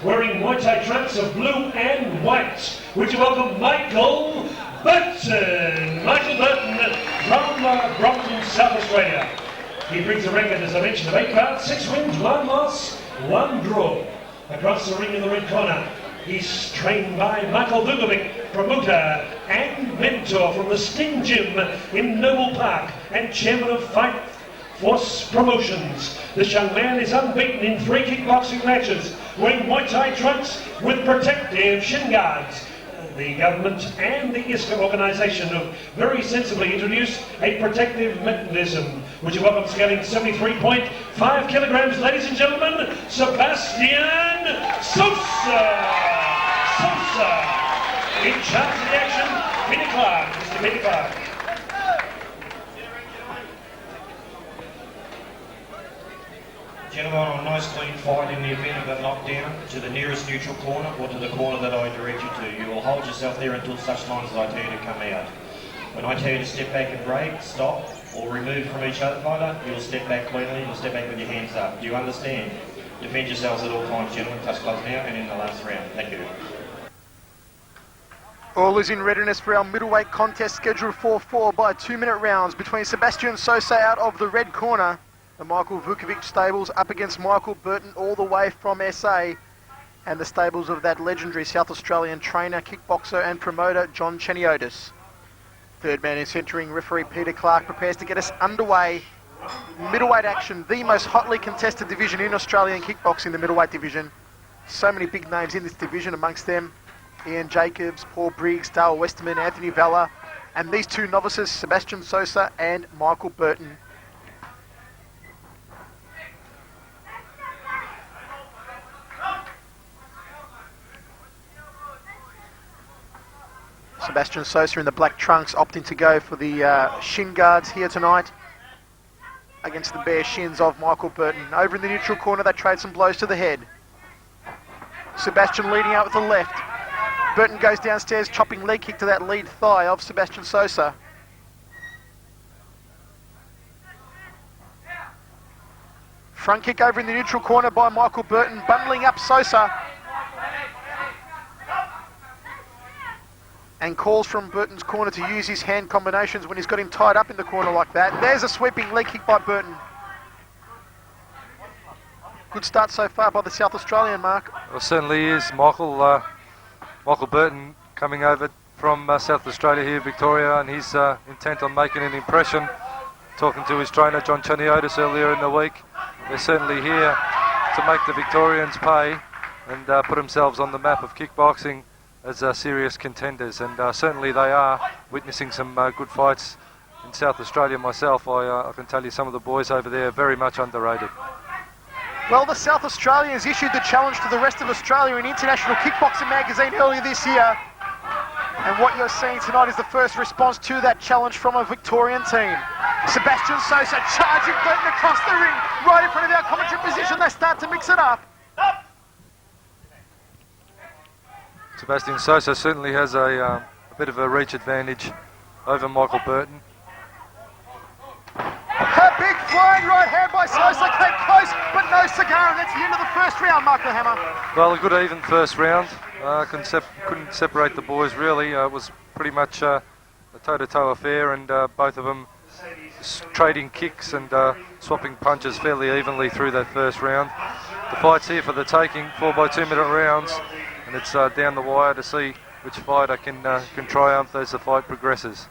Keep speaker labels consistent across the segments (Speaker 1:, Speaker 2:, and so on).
Speaker 1: Wearing Muay Thai trunks of blue and white, would you welcome Michael Burton? Michael Burton from Brompton, South Australia. He brings a record, as I mentioned, of 8 bouts, 6 wins, 1 loss, 1 draw. Across the ring in the red corner, he's trained by Michael Burton, promoter and mentor from the Sting Gym in Noble Park and chairman of Fight Force Promotions. This young man is unbeaten in 3 kickboxing matches, wearing Muay Thai trunks with protective shin guards. The government and the ISCA organisation have very sensibly introduced a protective mechanism, which you welcome, scaling 73.5 kilograms, ladies and gentlemen, Sebastian Sosa. In charge of the action, Peter Clark. Mr. Peter Clark.
Speaker 2: Gentlemen, on a nice clean fight in the event of a knockdown, to the nearest neutral corner or to the corner that I direct you to. You will hold yourself there until such times as I tell you to come out. When I tell you to step back and break, stop, or remove from each other fighter, you'll step back cleanly, you'll step back with your hands up. Do you understand? Defend yourselves at all times, gentlemen. Touch gloves now and in the last round. Thank you.
Speaker 3: All is in readiness for our middleweight contest scheduled for 4 by 2-minute rounds between Sebastian Sosa out of the red corner, the Michael Vukovic stables, up against Michael Burton all the way from SA, and the stables of that legendary South Australian trainer, kickboxer and promoter John Cheniotis. Third man in centering, referee Peter Clark prepares to get us underway. Middleweight action, the most hotly contested division in Australian kickboxing, the middleweight division. So many big names in this division, amongst them Ian Jacobs, Paul Briggs, Dale Westerman, Anthony Vella, and these 2 novices, Sebastian Sosa and Michael Burton. Sebastian Sosa in the black trunks, opting to go for the shin guards here tonight against the bare shins of Michael Burton. Over in the neutral corner, they trade some blows to the head. Sebastian leading out with the left. Burton goes downstairs, chopping leg kick to that lead thigh of Sebastian Sosa. Front kick over in the neutral corner by Michael Burton, bundling up Sosa. And calls from Burton's corner to use his hand combinations when he's got him tied up in the corner like that. There's a sweeping leg kick by Burton. Good start so far by the South Australian, Mark.
Speaker 4: Well, certainly is. Michael Burton coming over from South Australia here, Victoria, and he's intent on making an impression. Talking to his trainer, John Cheniotis, earlier in the week. They're certainly here to make the Victorians pay and put themselves on the map of kickboxing as serious contenders, and certainly they are. Witnessing some good fights in South Australia myself, I can tell you some of the boys over there are very much underrated.
Speaker 3: Well, the South Australians issued the challenge to the rest of Australia in International Kickboxing magazine earlier this year, and what you're seeing tonight is the first response to that challenge from a Victorian team. Sebastian Sosa charging Burton across the ring, right in front of our commentary position. They start to mix it up.
Speaker 4: Sebastian Sosa certainly has a bit of a reach advantage over Michael Burton.
Speaker 3: A big flying right hand by Sosa, came close, but no cigar, and that's the end of the first round, Mark the Hammer.
Speaker 4: Well, a good even first round. Couldn't separate the boys really. It was pretty much a toe-to-toe affair, and both of them trading kicks and swapping punches fairly evenly through that first round. The fight's here for the taking, 4 by 2-minute rounds. And it's down the wire to see which fighter can triumph as the fight progresses.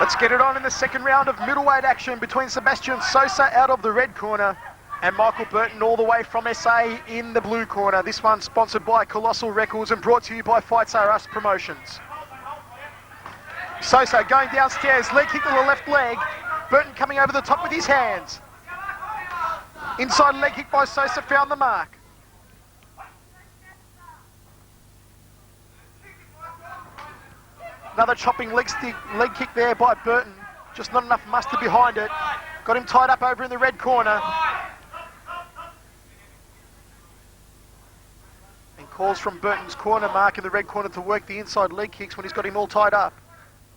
Speaker 3: Let's get it on in the second round of middleweight action between Sebastian Sosa out of the red corner and Michael Burton all the way from SA in the blue corner. This one sponsored by Colossal Records and brought to you by Fights R Us Promotions. Sosa going downstairs, leg kick to the left leg. Burton coming over the top with his hands. Inside leg kick by Sosa, found the mark. Another chopping leg kick there by Burton. Just not enough muster behind it. Got him tied up over in the red corner. Calls from Burton's corner, Mark in the red corner to work the inside leg kicks when he's got him all tied up.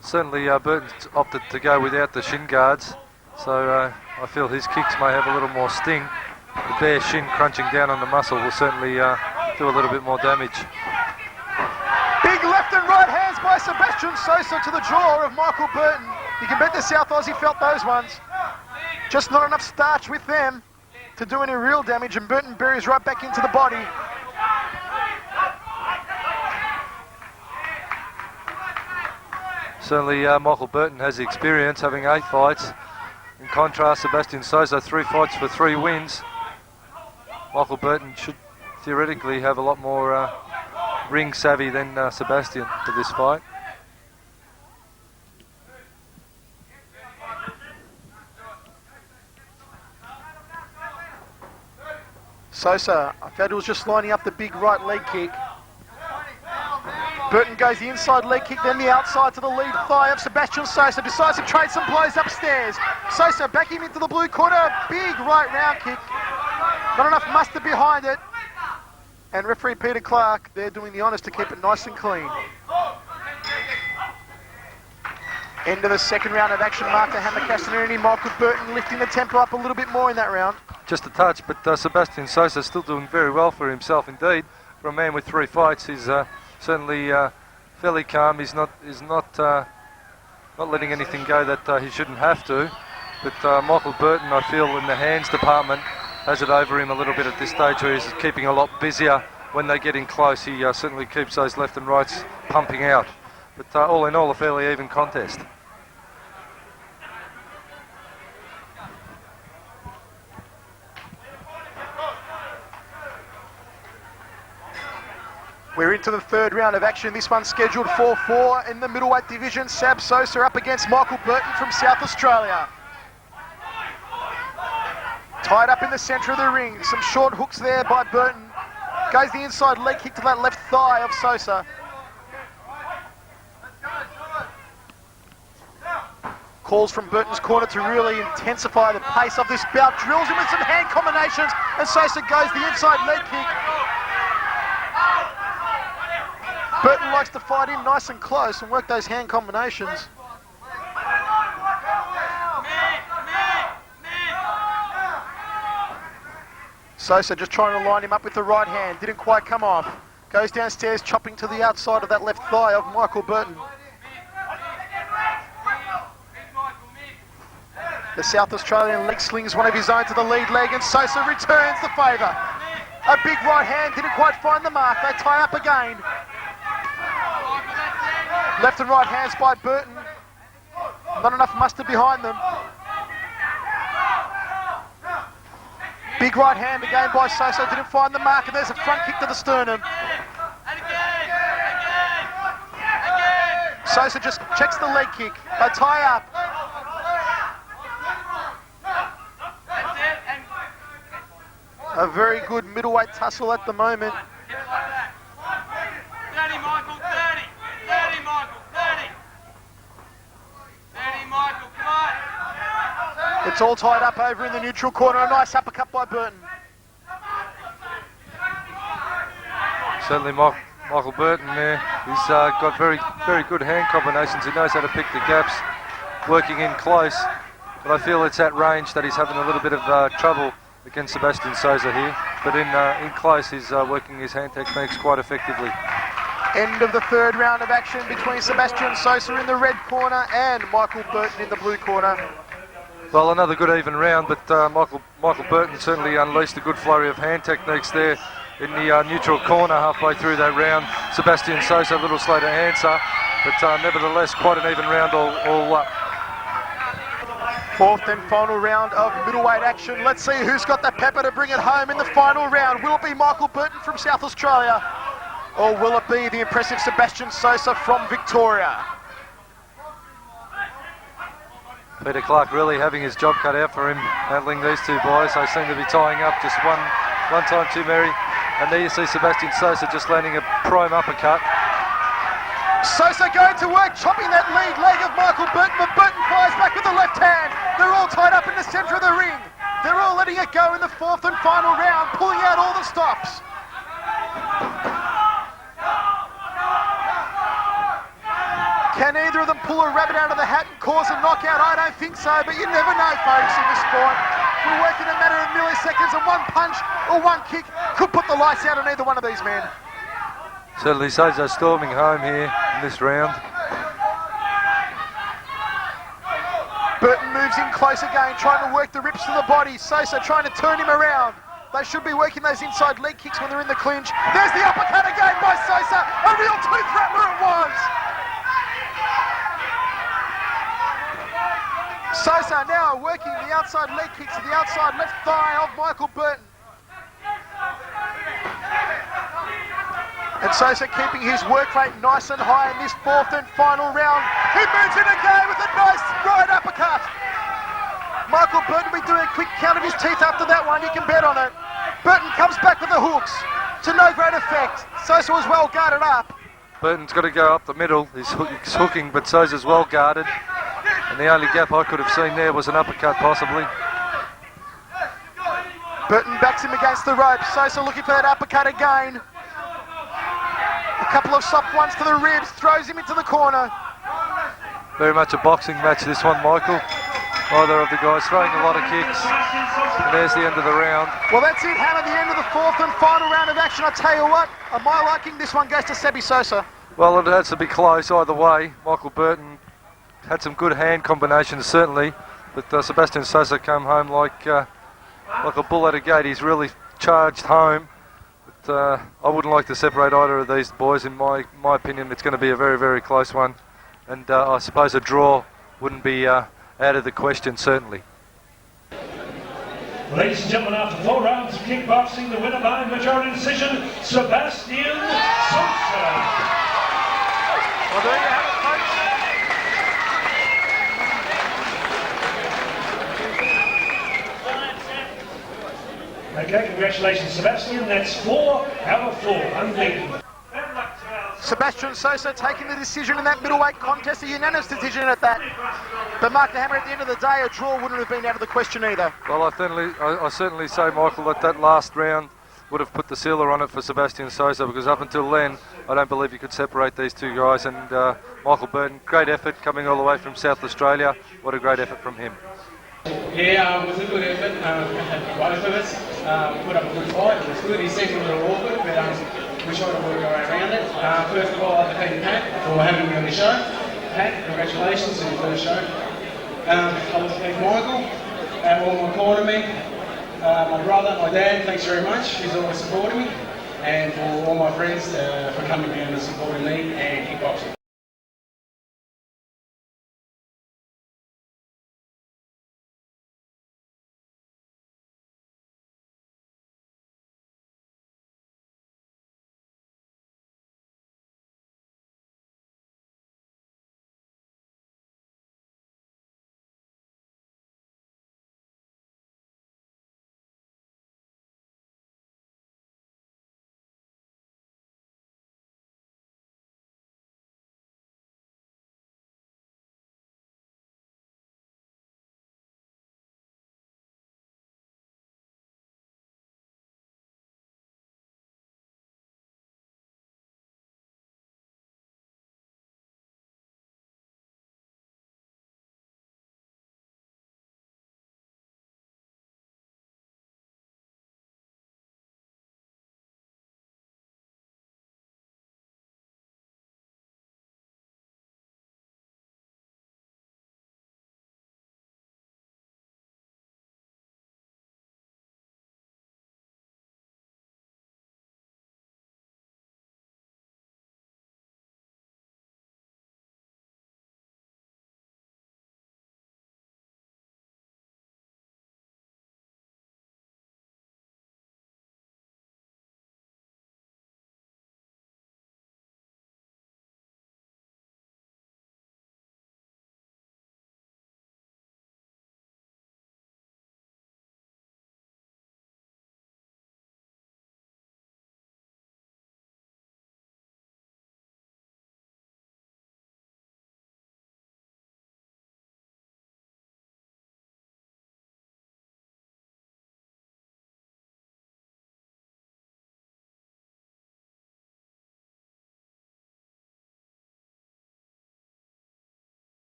Speaker 4: Certainly Burton's opted to go without the shin guards, so I feel his kicks may have a little more sting. The bare shin crunching down on the muscle will certainly do a little bit more damage.
Speaker 3: Big left and right hands by Sebastian Sosa to the jaw of Michael Burton. You can bet the South Aussie felt those ones. Just not enough starch with them to do any real damage, and Burton buries right back into the body.
Speaker 4: Certainly Michael Burton has the experience, having 8 fights. In contrast, Sebastian Sosa, 3 fights for 3 wins. Michael Burton should theoretically have a lot more ring savvy than Sebastian for this fight.
Speaker 3: Sosa, I felt he was just lining up the big right leg kick. Burton goes the inside leg kick, then the outside to the lead thigh of Sebastian Sosa. Decides to trade some blows upstairs. Sosa back him into the blue corner. Big right round kick. Not enough mustard behind it. And referee Peter Clark, they're doing the honours to keep it nice and clean. End of the second round of action, Mark the Hammer Castanini. Michael Burton lifting the tempo up a little bit more in that round.
Speaker 4: Just a touch, but Sebastian Sosa still doing very well for himself indeed. For a man with 3 fights, he's certainly fairly calm. He's not letting anything go that he shouldn't have to. But Michael Burton, I feel, in the hands department, has it over him a little bit at this stage, where he's keeping a lot busier when they get in close. He certainly keeps those left and rights pumping out. But all in all, a fairly even contest.
Speaker 3: We're into the third round of action. This one's scheduled 4-4 in the middleweight division. Sab Sosa up against Michael Burton from South Australia. Tied up in the centre of the ring. Some short hooks there by Burton. Goes the inside leg kick to that left thigh of Sosa. Calls from Burton's corner to really intensify the pace of this bout. Drills him with some hand combinations, and Sosa goes the inside leg kick. Burton likes to fight in nice and close and work those hand combinations. Sosa just trying to line him up with the right hand. Didn't quite come off. Goes downstairs, chopping to the outside of that left thigh of Michael Burton. The South Australian leg slings one of his own to the lead leg, and Sosa returns the favour. A big right hand, didn't quite find the mark. They tie up again. Left and right hands by Burton. Not enough mustard behind them. Big right hand again by Sosa, didn't find the mark, and there's a front kick to the sternum. Sosa just checks the leg kick. They tie up. A very good middleweight tussle at the moment.
Speaker 5: 30, Michael, 30. 30, Michael, 30. 30, Michael, come on.
Speaker 3: It's all tied up over in the neutral corner. A nice uppercut by Burton.
Speaker 4: Certainly Michael Burton there. He's got very good hand combinations. He knows how to pick the gaps, working in close. But I feel it's at range that he's having a little bit of trouble against Sebastian Sosa here. But in close, he's working his hand techniques quite effectively.
Speaker 3: End of the third round of action between Sebastian Sosa in the red corner and Michael Burton in the blue corner.
Speaker 4: Well, another good even round, but Michael Burton certainly unleashed a good flurry of hand techniques there in the neutral corner halfway through that round. Sebastian Sosa a little slow to answer, but nevertheless quite an even round all up.
Speaker 3: Fourth and final round of middleweight action. Let's see who's got the pepper to bring it home in the final round. Will it be Michael Burton from South Australia, or will it be the impressive Sebastian Sosa from Victoria?
Speaker 4: Peter Clark really having his job cut out for him, handling these two boys. They seem to be tying up just one time too merry. And there you see Sebastian Sosa just landing a prime uppercut.
Speaker 3: Sosa going to work, chopping that lead leg of Michael Burton, but Burton fires back with the left hand. They're all tied up in the centre of the ring. They're all letting it go in the fourth and final round, pulling out all the stops. Can either of them pull a rabbit out of the hat and cause a knockout? I don't think so, but you never know, folks, in this sport. We're working a matter of milliseconds, and one punch or one kick could put the lights out on either one of these men.
Speaker 4: Certainly Sosa storming home here in this round.
Speaker 3: Burton moves in close again, trying to work the rips to the body. Sosa trying to turn him around. They should be working those inside leg kicks when they're in the clinch. There's the uppercut again by Sosa. A real tooth rattler it was. Sosa now working the outside leg kicks to the outside left thigh of Michael Burton. And Sosa keeping his work rate nice and high in this fourth and final round. He moves in again with a nice right uppercut. Michael Burton will be doing a quick count of his teeth after that one, you can bet on it. Burton comes back with the hooks to no great effect. Sosa was well guarded up.
Speaker 4: Burton's got to go up the middle. He's hooking, but Sosa's well guarded. And the only gap I could have seen there was an uppercut, possibly.
Speaker 3: Burton backs him against the rope. Sosa looking for that uppercut again. A couple of soft ones to the ribs, throws him into the corner.
Speaker 4: Very much a boxing match, this one, Michael. Either of the guys throwing a lot of kicks. And there's the end of the round.
Speaker 3: Well, that's it, Hannah, the end of the fourth and final round of action. I tell you what, on my liking, this one goes to Sebi Sosa.
Speaker 4: Well, it has to be close either way. Michael Burton had some good hand combinations, certainly. But Sebastian Sosa come home like a bull at a gate. He's really charged home. But I wouldn't like to separate either of these boys. In my opinion, it's going to be a very, very close one. And I suppose a draw wouldn't be out of the question, certainly.
Speaker 1: Ladies and gentlemen, after 4 rounds of kickboxing, the winner by majority decision, Sebastian Sosa.
Speaker 3: Well, there you have it, folks.
Speaker 1: Okay, congratulations, Sebastian. That's 4 out of 4, unbeaten.
Speaker 3: Sebastian Sosa taking the decision in that middleweight contest, a unanimous decision at that. But Mark the Hammer, at the end of the day, a draw wouldn't have been out of the question either.
Speaker 4: Well, I certainly say, Michael, that last round would have put the sealer on it for Sebastian Sosa, because up until then, I don't believe you could separate these two guys. And Michael Burton, great effort coming all the way from South Australia. What a great effort from him.
Speaker 6: Yeah, it was a good effort. Both of us put up a good fight. It was good. His second was a little awkward, but we tried to work our way around it. First of all, I'd like to thank Pat for having me on the show. Pat, congratulations on your first show. I'd like to thank Michael, all my cornermen, my brother, my dad, thanks very much. He's always supported me. And for all my friends for coming down and supporting me and kickboxing.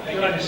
Speaker 1: Good on you.